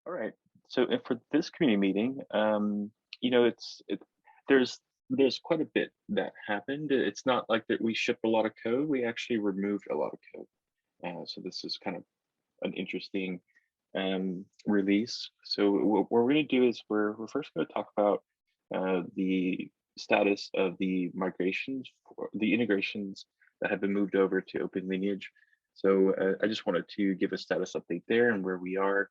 All right. So for this community meeting, you know, there's there's quite a bit that happened. It's not like that we shipped a lot of code. We actually removed a lot of code. So this is kind of an interesting release. So what we're going to do is we're first going to talk about the status of the migrations, for the integrations that have been moved over to Open Lineage. So I just wanted to give a status update there and where we are.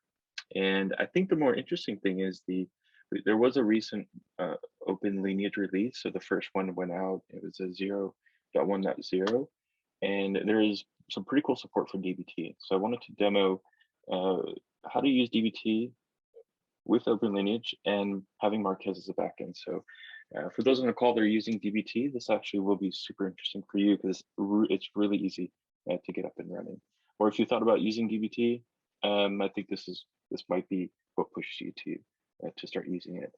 And I think the more interesting thing is there was a recent Open Lineage release. So the first one went out. It was a 0.1.0, and there is some pretty cool support for DBT. So I wanted to demo uh, how to use DBT with Open Lineage and having Marquez as a backend. So for those on the call that are using DBT, this actually will be super interesting for you because it's really easy to get up and running. Or if you thought about using DBT, I think this might be what pushes you to start using it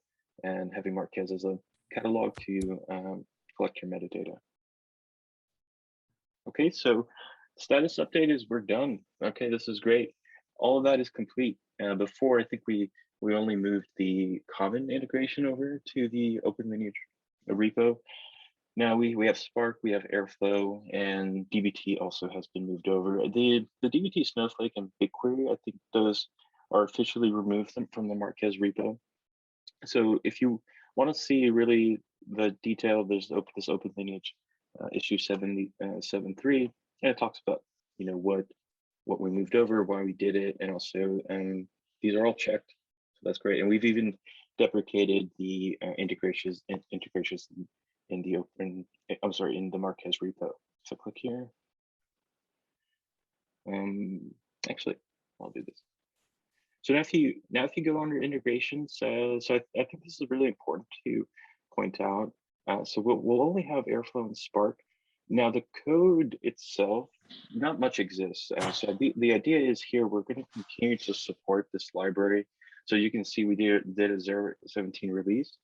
and having Marquez as a catalog to collect your metadata. Okay, so status update is we're done. Okay, this is great. All of that is complete. Before, I think we only moved the common integration over to the Open Lineage repo. Now we have Spark, we have Airflow, and DBT also has been moved over. The DBT Snowflake and BigQuery, I think those are officially removed from the Marquez repo. So if you want to see really the detail, there's this Open Lineage issue 73, and it talks about what we moved over, why we did it, and also these are all checked, so that's great. And we've even deprecated the integrations in the in the Marquez repo. So click here. Actually, I'll do this. So now if you go under integrations, so I think this is really important to point out. So we'll only have Airflow and Spark. Now the code itself, not much exists. So the idea is here we're going to continue to support this library. So you can see we did a 0.17 release,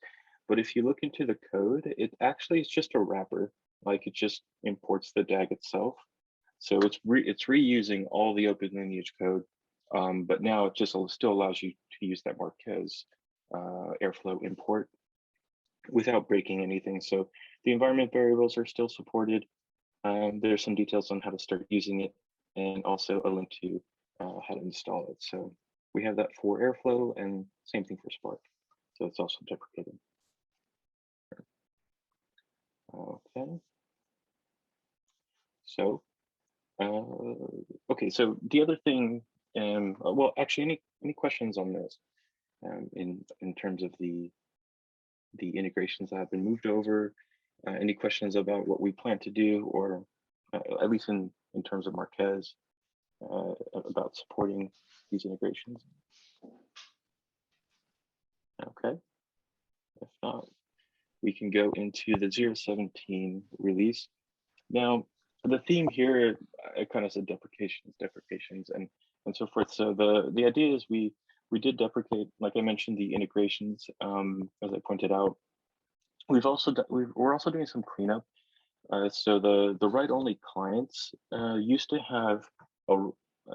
but if you look into the code, it actually is just a wrapper. Like it just imports the DAG itself. So it's reusing all the Open Lineage code. But now it just still allows you to use that Marquez Airflow import without breaking anything. So the environment variables are still supported. There's some details on how to start using it and also a link to how to install it. So we have that for Airflow and same thing for Spark. So it's also deprecated. Okay. So, okay, so the other thing, well, actually, any questions on this in terms of the integrations that have been moved over? Any questions about what we plan to do, or at least in terms of Marquez, about supporting these integrations? Okay, if not, we can go into the 0.17 release. Now, the theme here, I kind of said deprecations, and so forth. So the idea is we did deprecate, like I mentioned, the integrations. As I pointed out, we're also doing some cleanup. So the write-only clients used to have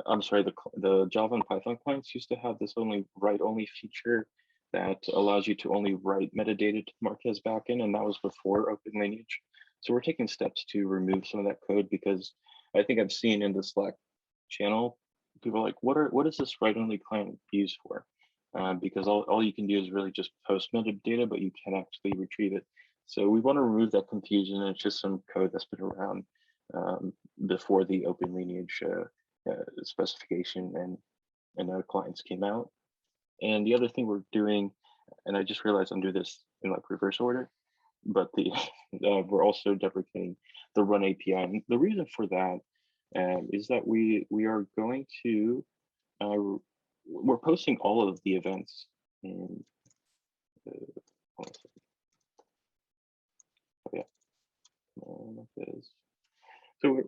I'm sorry, the Java and Python clients used to have this only write-only feature that allows you to only write metadata to Marquez backend, and that was before Open Lineage. So we're taking steps to remove some of that code because I think I've seen in the Slack channel, people are like, what is this write-only client used for? Because all you can do is really just post metadata, but you can't actually retrieve it. So we want to remove that confusion. It's just some code that's been around before the Open Lineage specification and clients came out. And the other thing we're doing, and I just realized I'm doing this in like reverse order, but we're also deprecating the Run API. And the reason for that is that we are going to we're posting all of the events in oh yeah. So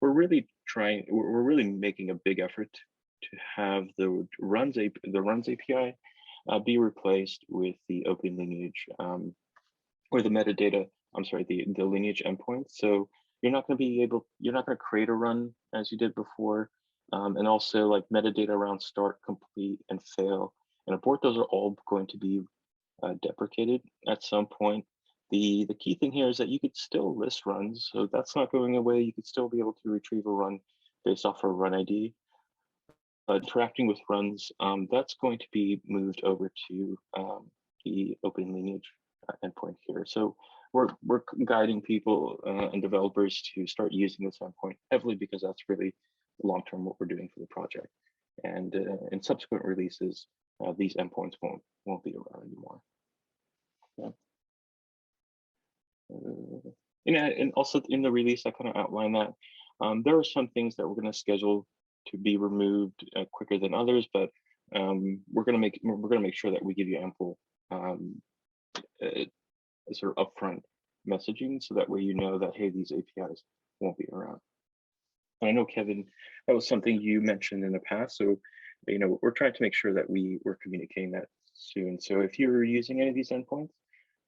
we're really we're really making a big effort to have the runs API be replaced with the Open Lineage or the metadata. I'm sorry, the lineage endpoint. So you're not going to create a run as you did before. and also like metadata around start, complete, and fail and abort. Those are all going to be deprecated at some point. The key thing here is that you could still list runs, so that's not going away. You could still be able to retrieve a run based off a run ID. Interacting with runs, that's going to be moved over to the open lineage endpoint here. So we're guiding people and developers to start using this endpoint heavily because that's really long-term what we're doing for the project. And in subsequent releases, these endpoints won't be around anymore. Yeah. And also in the release, I kind of outlined that there are some things that we're going to schedule to be removed quicker than others, but we're going to make sure that we give you ample sort of upfront messaging, so that way you know that, hey, these APIs won't be around. And I know, Kevin, that was something you mentioned in the past, so we're trying to make sure that we're communicating that soon. So if you're using any of these endpoints,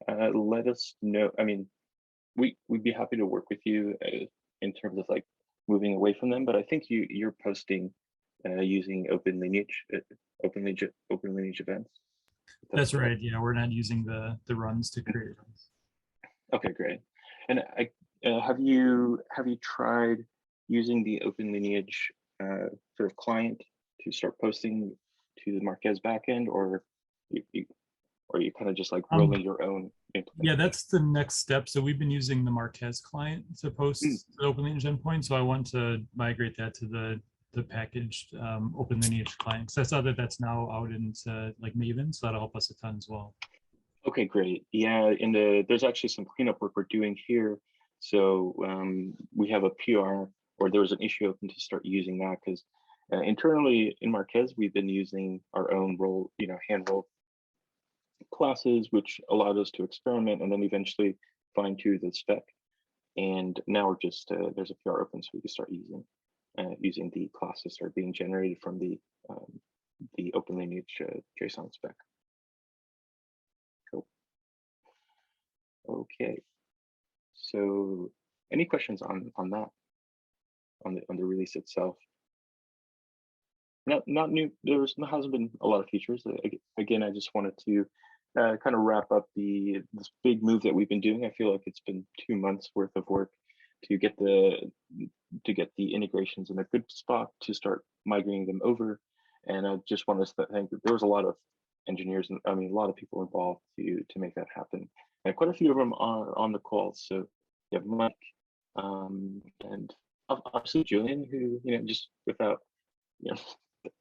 let us know. I mean, we'd be happy to work with you in terms of like moving away from them, but I think you're posting using open lineage events. That's right. Yeah, we're not using the runs to create runs. Okay, great. And have you tried using the open lineage sort of client to start posting to the Marquez backend, or you kind of just like rolling your own Yeah, that's the next step. So we've been using the Marquez client to post the open lineage endpoint. So I want to migrate that to the packaged open lineage client, because I saw that that's now out into like Maven, so that'll help us a ton as well. Okay, great. Yeah, there's actually some cleanup work we're doing here. So we have a PR, or there was an issue open to start using that, because internally in Marquez, we've been using our own hand rolled classes, which allowed us to experiment and then eventually fine tune the spec. And now we're just there's a PR open, so we can start using the classes that are being generated from the open lineage JSON spec. Cool. Okay. So any questions on that, on the release itself? Not new. There hasn't been a lot of features. Again, I just wanted to kind of wrap up this big move that we've been doing. I feel like it's been 2 months worth of work to get the integrations in a good spot to start migrating them over. And I just want to thank. There was a lot of engineers and a lot of people involved to make that happen. And quite a few of them are on the call. So you have Mike, and obviously Julian, who just without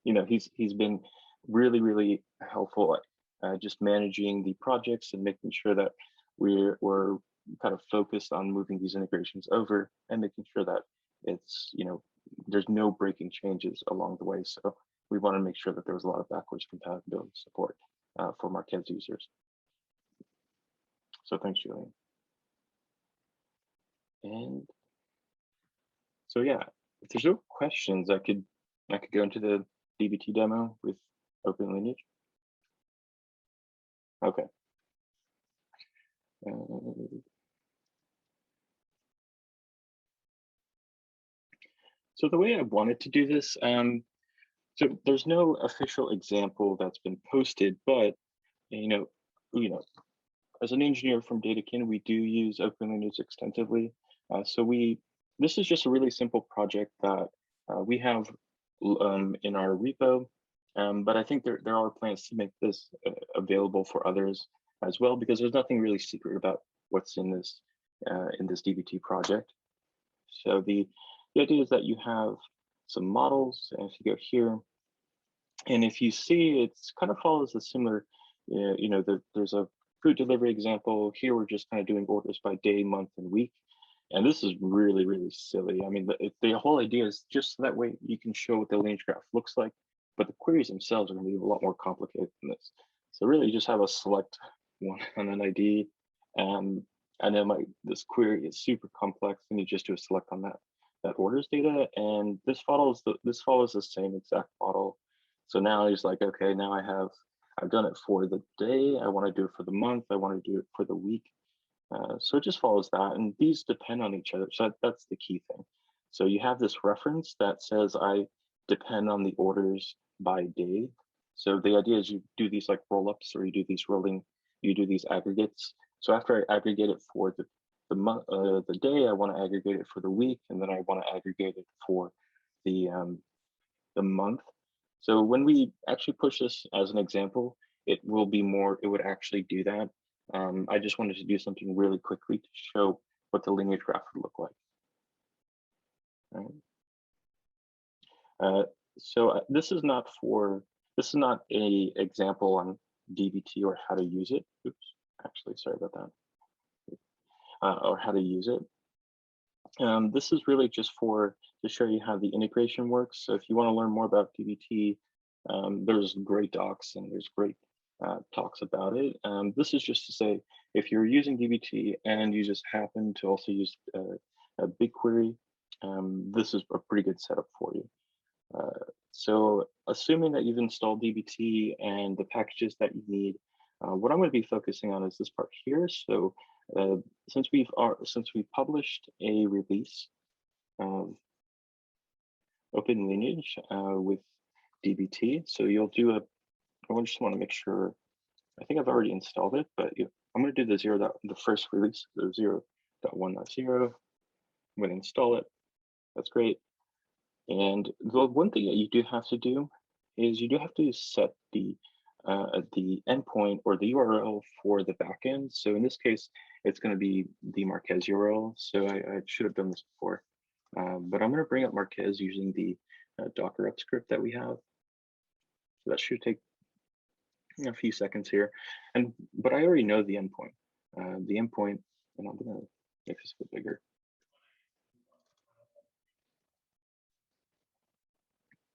he's been really helpful at just managing the projects and making sure that we're kind of focused on moving these integrations over and making sure that it's there's no breaking changes along the way. So we want to make sure that there was a lot of backwards compatibility support for Marquez users. So thanks, Julian. And so yeah, if there's no questions, I could go into the DBT demo with open lineage. Okay. So the way I wanted to do this, so there's no official example that's been posted, but as an engineer from Datakin, we do use open lineage extensively. So this is just a really simple project that we have in our repo, but I think there are plans to make this available for others as well, because there's nothing really secret about what's in this DBT project. So the idea is that you have some models, and if you go here, and if you see, it's kind of follows a similar, there's a food delivery example. Here we're just kind of doing orders by day, month, and week. And this is really silly. I mean, the whole idea is just so that way you can show what the lineage graph looks like, but the queries themselves are going to be a lot more complicated than this. So really, you just have a select one on an ID, and then this query is super complex, and you just do a select on that orders data, and this follows the same exact model. So now he's like, okay, now I've done it for the day. I want to do it for the month. I want to do it for the week. So it just follows that, and these depend on each other. So that's the key thing. So you have this reference that says I depend on the orders by day. So the idea is you do these like roll-ups, or you do these aggregates. So after I aggregate it for the day, I want to aggregate it for the week, and then I want to aggregate it for the month. So when we actually push this as an example, it would actually do that. I just wanted to do something really quickly to show what the lineage graph would look like. Right. So this is not a example on DBT or how to use it. Oops, actually, sorry about that. Or how to use it. This is really just to show you how the integration works. So if you want to learn more about DBT, there's great docs and there's great talks about it. This is just to say, if you're using DBT and you just happen to also use a BigQuery, this is a pretty good setup for you. So assuming that you've installed DBT and the packages that you need, what I'm going to be focusing on is this part here. So since we've published a release of Open Lineage with DBT, so you'll do I just want to make sure. I think I've already installed it, but I'm going to do the first release, the 0.1.0. I'm going to install it. That's great. And the one thing that you do have to do is you do have to set the endpoint or the URL for the backend. So in this case, it's going to be the Marquez URL. So I should have done this before, but I'm going to bring up Marquez using the Docker up script that we have. So that should take a few seconds here, but I already know the endpoint. And I'm going to make this a bit bigger.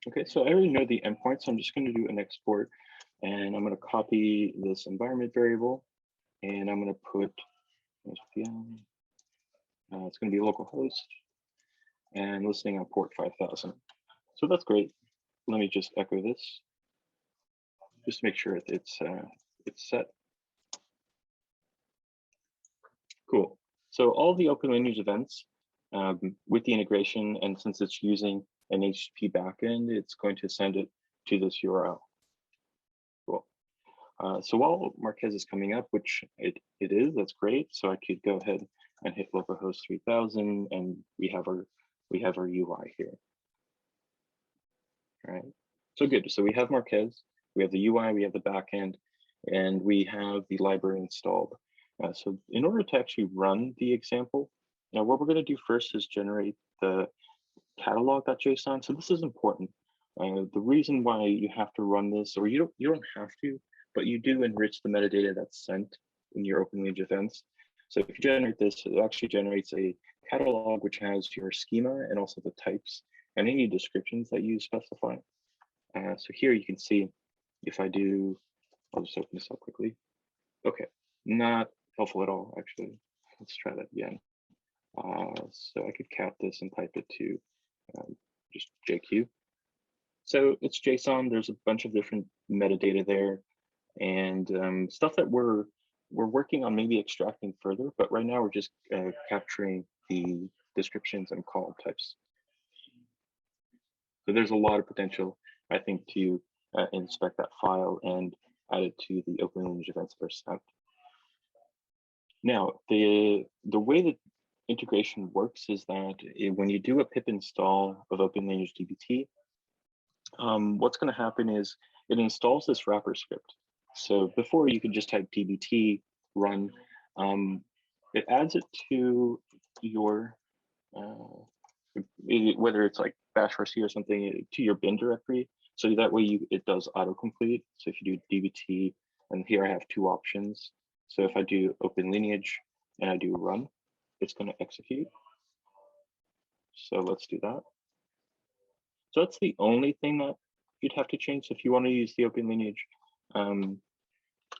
Okay, so I already know the endpoint, so I'm just going to do an export, and I'm going to copy this environment variable, and I'm going to put it's going to be localhost and listening on port 5000. So that's great. Let me just echo this, just to make sure it's set. Cool. So all the Open Lineage events with the integration, and since it's using an HTTP backend, it's going to send it to this URL. Cool. So while Marquez is coming up, which it is, that's great. So I could go ahead and hit localhost 3000, and we have our UI here. All right. So good. So we have Marquez, we have the UI, we have the backend, and we have the library installed. So in order to actually run the example, now what we're going to do first is generate the catalog.json. So this is important. The reason why you have to run this, or you don't have to, but you do enrich the metadata that's sent in your Open Lineage events. So if you generate this, it actually generates a catalog which has your schema and also the types and any descriptions that you specify. So here you can see, if I do, I'll just open this up quickly. Okay, not helpful at all, actually. Let's try that again. So I could cap this and type it to just JQ. So it's JSON. There's a bunch of different metadata there, and stuff that we're working on maybe extracting further. But right now we're just capturing the descriptions and column types. So there's a lot of potential, I think, to inspect that file and add it to the Open Lineage events that are sent. Now, the way that integration works is that when you do a pip install of Open Lineage DBT, what's going to happen is it installs this wrapper script. So before you could just type dbt run, it adds it to your, whether it's like bash.rc or something, to your bin directory. So that way it does autocomplete. So if you do dbt, and here I have two options. So if I do Open Lineage and I do run, it's going to execute. So let's do that. So that's the only thing that you'd have to change. So if you want to use the Open Lineage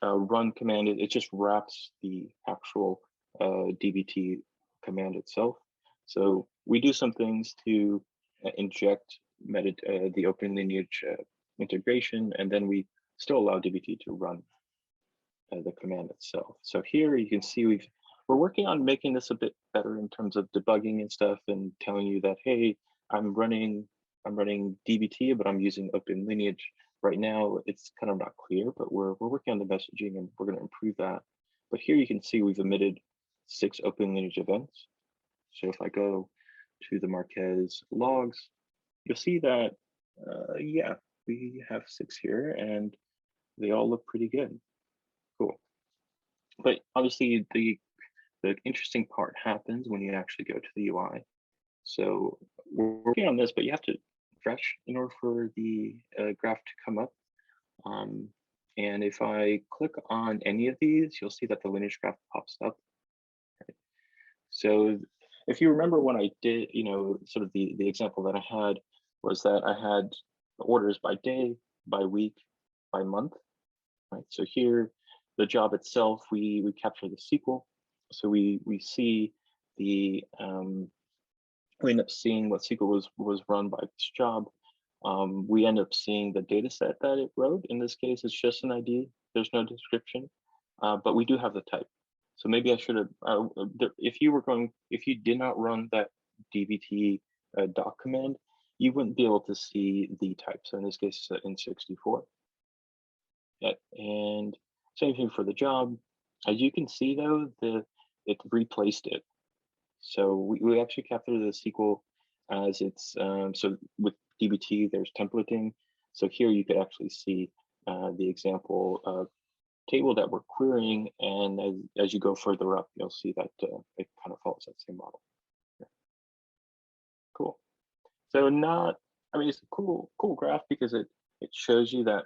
run command, it just wraps the actual dbt command itself. So we do some things to inject the Open Lineage integration, and then we still allow dbt to run the command itself. So here you can see we're working on making this a bit better in terms of debugging and stuff, and telling you that, hey, I'm running I'm running DBT, but I'm using Open Lineage. Right now, it's kind of not clear, but we're working on the messaging and we're going to improve that. But here you can see we've emitted 6 Open Lineage events. So if I go to the Marquez logs, you'll see that, yeah, we have 6 here and they all look pretty good. Cool. But obviously the interesting part happens when you actually go to the UI. So we're working on this, but you have to refresh in order for the graph to come up. And if I click on any of these, you'll see that the lineage graph pops up. Right? So if you remember when I did, sort of the example that I had was that I had orders by day, by week, by month. Right? So here, the job itself, we capture the SQL. So we see the we end up seeing what SQL was run by this job. We end up seeing the data set that it wrote. In this case, it's just an ID. There's no description, but we do have the type. So maybe I should have, if you did not run that dbt doc command, you wouldn't be able to see the type. So in this case, it's in64. Yeah, and same thing for the job. As you can see though, it replaced it. So we actually capture the SQL as it's, so with DBT, there's templating. So here you could actually see the example table that we're querying. And as you go further up, you'll see that it kind of follows that same model. Yeah. Cool. So it's a cool graph because it shows you that,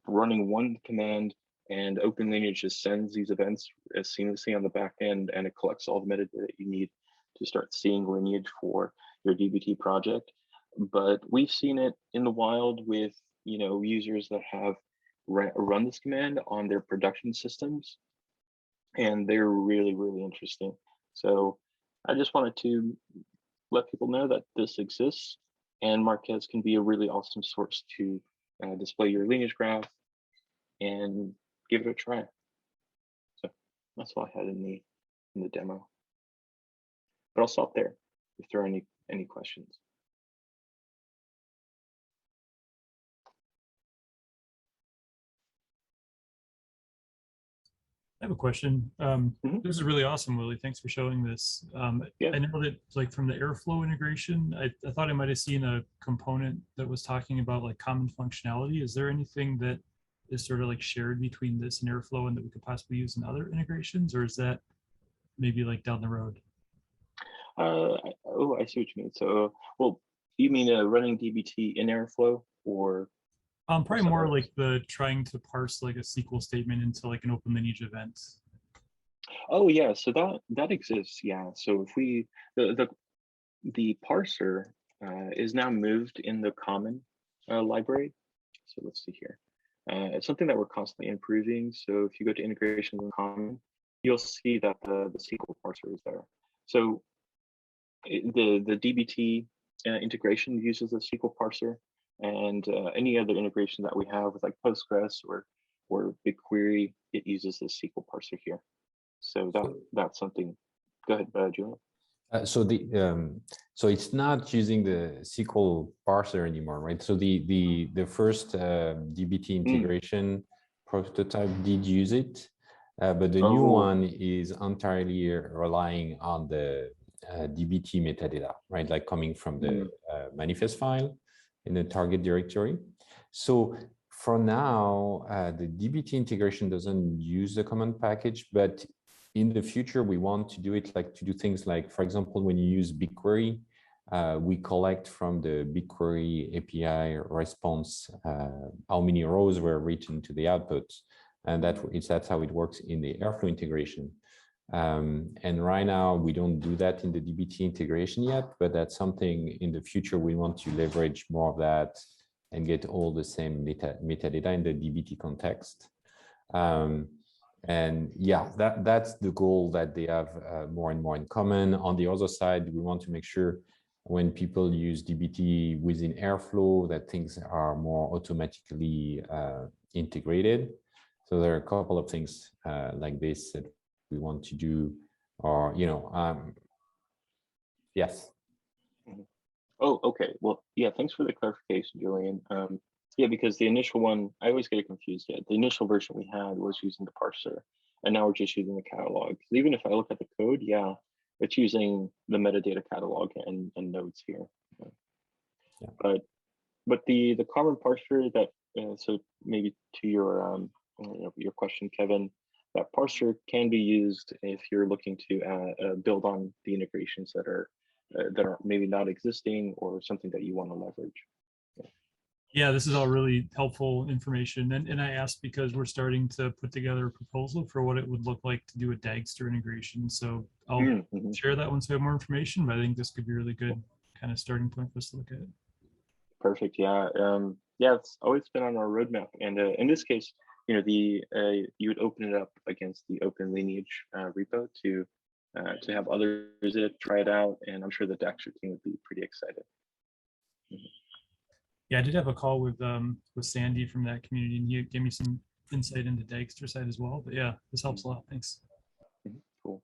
running one command and Open Lineage just sends these events as seamlessly on the back end, and it collects all the metadata that you need to start seeing lineage for your DBT project. But we've seen it in the wild with users that have run this command on their production systems, and they're really, really interesting. So I just wanted to let people know that this exists, and Marquez can be a really awesome source to display your lineage graph and give it a try. So that's all I had in the demo. But I'll stop there if there are any questions. I have a question. This is really awesome, Willie. Thanks for showing this. Yeah. I know that like from the Airflow integration, I thought I might have seen a component that was talking about like common functionality. Is there anything that is sort of like shared between this and Airflow and that we could possibly use in other integrations, or is that maybe like down the road? I see what you mean. So, well, you mean running DBT in Airflow or? Probably more like the trying to parse like a SQL statement into like an Open Lineage event. Oh yeah, so that exists. Yeah. So if we the parser is now moved in the common library. So let's see here. It's something that we're constantly improving. So if you go to integration with common, you'll see that the SQL parser is there. So the DBT integration uses a SQL parser, and any other integration that we have with like Postgres or BigQuery, it uses the SQL parser here. So that's something. Go ahead, Julian. So it's not using the SQL parser anymore, right? So the first DBT integration prototype did use it, but the new one is entirely relying on the DBT metadata, right? Like coming from the manifest file in the target directory. So for now, the DBT integration doesn't use the command package, but in the future, we want to do it like to do things like, for example, when you use BigQuery, we collect from the BigQuery API response how many rows were written to the output, and that's how it works in the Airflow integration. And right now, we don't do that in the DBT integration yet, but that's something in the future we want to leverage more of that and get all the same metadata in the DBT context. And yeah, that's the goal that they have more and more in common. On the other side, we want to make sure when people use DBT within Airflow that things are more automatically integrated. So there are a couple of things like this that we want to do, or yes. Oh, okay. Well, yeah, thanks for the clarification, Julian. Yeah, because the initial one, I always get it confused. Yeah, the initial version we had was using the parser, and now we're just using the catalog. Even if I look at the code, yeah, it's using the metadata catalog and nodes here. Yeah. But the common parser that so maybe to your question, Kevin, that parser can be used if you're looking to build on the integrations that are maybe not existing or something that you want to leverage. Yeah, this is all really helpful information. And I asked because we're starting to put together a proposal for what it would look like to do a Dagster integration. So I'll share that once I have more information, but I think this could be a really good kind of starting point for us to look at it. Perfect. Yeah. Yeah, it's always been on our roadmap. And in this case, you would open it up against the Open Lineage repo to have others try it out. And I'm sure the Dagster team would be pretty excited. Yeah, I did have a call with Sandy from that community, and he gave me some insight into Dagster side as well. But yeah, this helps a lot. Thanks. Cool.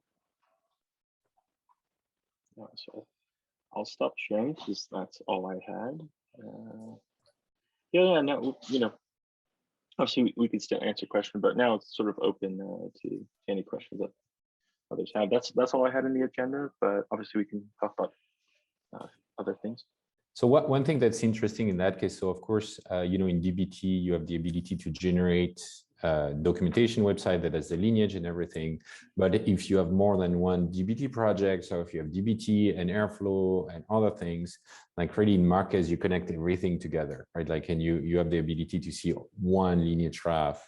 Yeah, so I'll stop sharing because that's all I had. Yeah, no, obviously we could still answer questions, but now it's sort of open to any questions that others have. That's all I had in the agenda, but obviously we can talk about other things. So one thing that's interesting in that case, so of course, in DBT, you have the ability to generate documentation website that has the lineage and everything. But if you have more than one DBT project, so if you have DBT and Airflow and other things, like really in Marquez, you connect everything together, right? Like, and you have the ability to see one lineage graph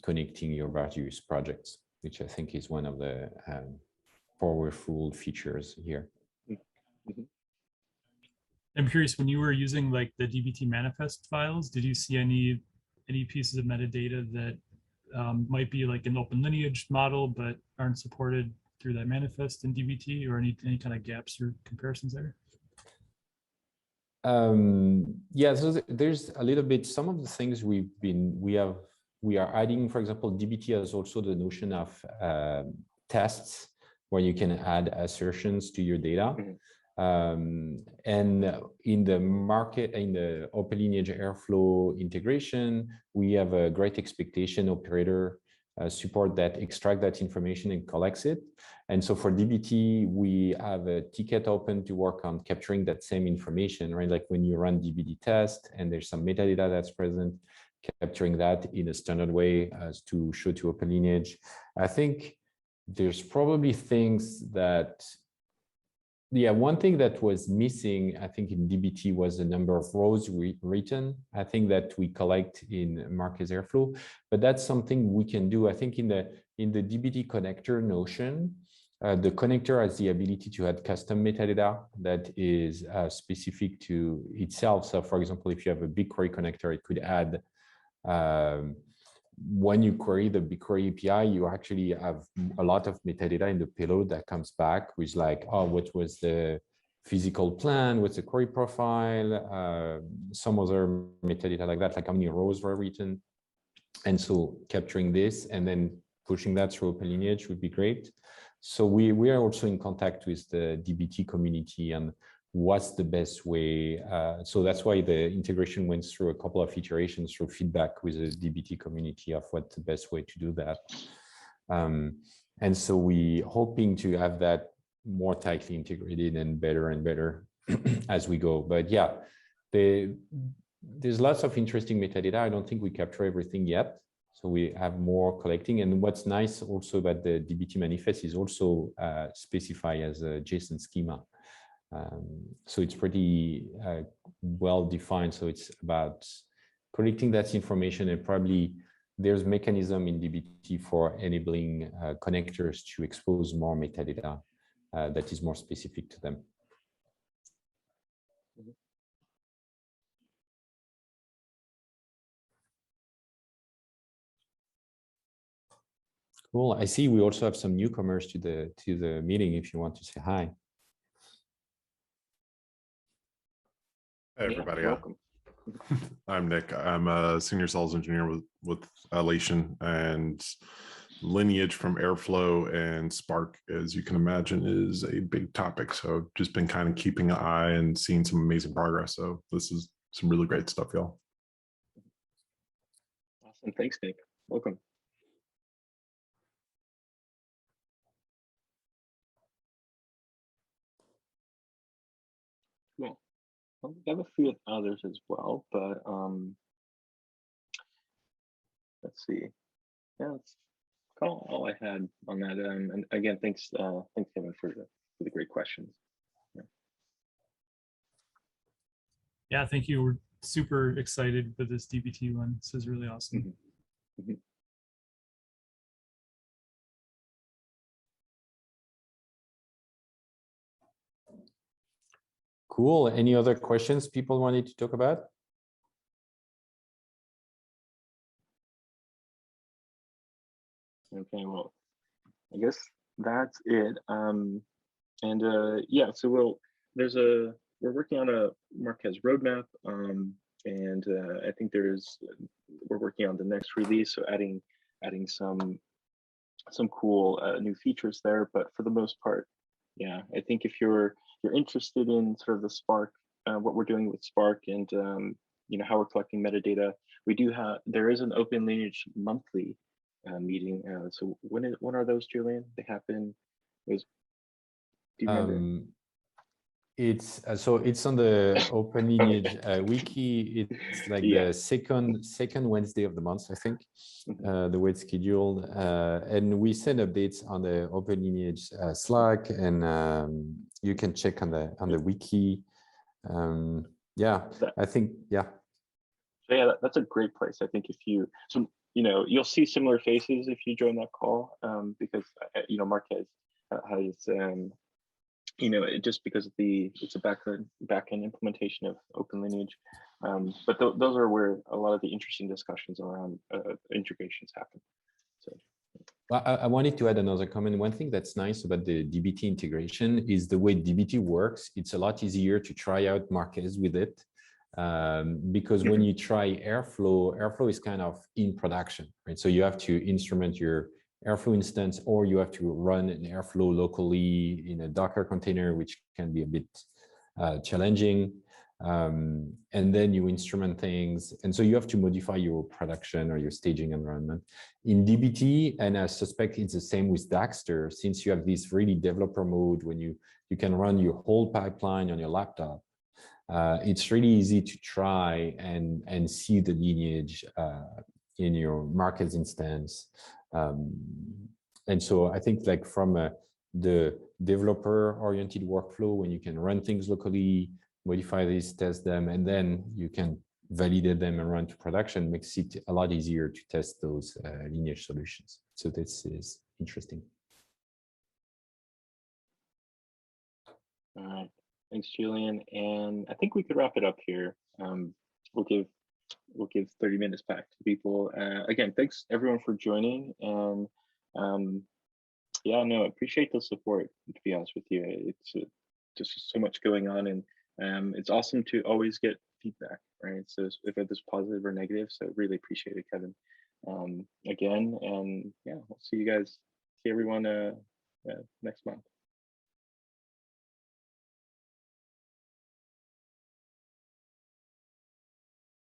connecting your various projects, which I think is one of the powerful features here. I'm curious, when you were using like the DBT manifest files, did you see any pieces of metadata that might be like an open lineage model but aren't supported through that manifest in DBT, or any kind of gaps or comparisons there? Yeah, so there's a little bit, some of the things we are adding, for example, DBT has also the notion of tests where you can add assertions to your data. And in the Open Lineage Airflow integration, we have a great expectation operator support that extract that information and collects it. And so for DBT, we have a ticket open to work on capturing that same information, right? Like when you run DBT test and there's some metadata that's present, capturing that in a standard way as to show to Open Lineage. I think there's probably things that, yeah, one thing that was missing, I think, in DBT was the number of rows written. I think that we collect in Marquez Airflow, but that's something we can do. I think in the DBT connector notion, the connector has the ability to add custom metadata that is specific to itself. So, for example, if you have a BigQuery connector, it could add when you query the BigQuery API, you actually have a lot of metadata in the payload that comes back with like, oh, what was the physical plan, what's the query profile, some other metadata like that, like how many rows were written. And so capturing this and then pushing that through Open Lineage would be great. So we are also in contact with the DBT community and what's the best way. So that's why the integration went through a couple of iterations through feedback with the DBT community of what's the best way to do that. And so we hoping to have that more tightly integrated and better as we go. But yeah, there's lots of interesting metadata. I don't think we capture everything yet. So we have more collecting. And what's nice also about the DBT manifest is also specify as a JSON schema. So it's pretty well defined. So it's about collecting that information, and probably there's mechanism in DBT for enabling connectors to expose more metadata that is more specific to them. Cool. I see we also have some newcomers to the meeting if you want to say hi. Hey everybody, welcome. I'm Nick. I'm a senior sales engineer with Elation, and lineage from Airflow and Spark, as you can imagine, is a big topic. So just been kind of keeping an eye and seeing some amazing progress. So this is some really great stuff, y'all. Awesome. Thanks, Nick. Welcome. Cool. Well, we have a few others as well, but let's see. Yeah, that's kind of all I had on that. And again, thanks, Kevin, for the great questions. Yeah, thank you. We're super excited for this DBT one. This is really awesome. Mm-hmm. Mm-hmm. Cool. Any other questions people wanted to talk about? Okay, well, I guess that's it. Yeah, so we're working on a Marquez roadmap, and I think we're working on the next release, so adding some cool new features there. But for the most part, yeah, I think if you're interested in sort of the Spark, what we're doing with Spark, and how we're collecting metadata, there is an Open Lineage monthly meeting. So when are those, Julian? They happen. Do you remember? It's on the Open Lineage wiki. It's like Yeah. the second Wednesday of the month, I think, the way it's scheduled. And we send updates on the Open Lineage Slack, and you can check on the wiki. Yeah, I think, yeah. So yeah, that's a great place. I think you'll see similar faces if you join that call, because Marquez has just because it's a backend implementation of Open Lineage, but those are where a lot of the interesting discussions around integrations happen. So I wanted to add another comment. One thing that's nice about the DBT integration is the way DBT works. It's a lot easier to try out Marquez with it. Because when you try Airflow is kind of in production, right? So you have to instrument your Airflow instance, or you have to run an Airflow locally in a Docker container, which can be a bit challenging. And then you instrument things. And so you have to modify your production or your staging environment. In DBT, and I suspect it's the same with Daxter, since you have this really developer mode when you can run your whole pipeline on your laptop. It's really easy to try and see the lineage in your Marquez instance. And so I think like from the developer-oriented workflow, when you can run things locally, modify these, test them, and then you can validate them and run to production, makes it a lot easier to test those lineage solutions. So this is interesting. all right. Thanks, Julian. And I think we could wrap it up here. We'll give 30 minutes back to people. Again, thanks everyone for joining. And yeah, no, I appreciate the support, to be honest with you. It's just so much going on, and it's awesome to always get feedback, right? So if it's positive or negative, so really appreciate it, Kevin. Again, and yeah, we'll see everyone next month.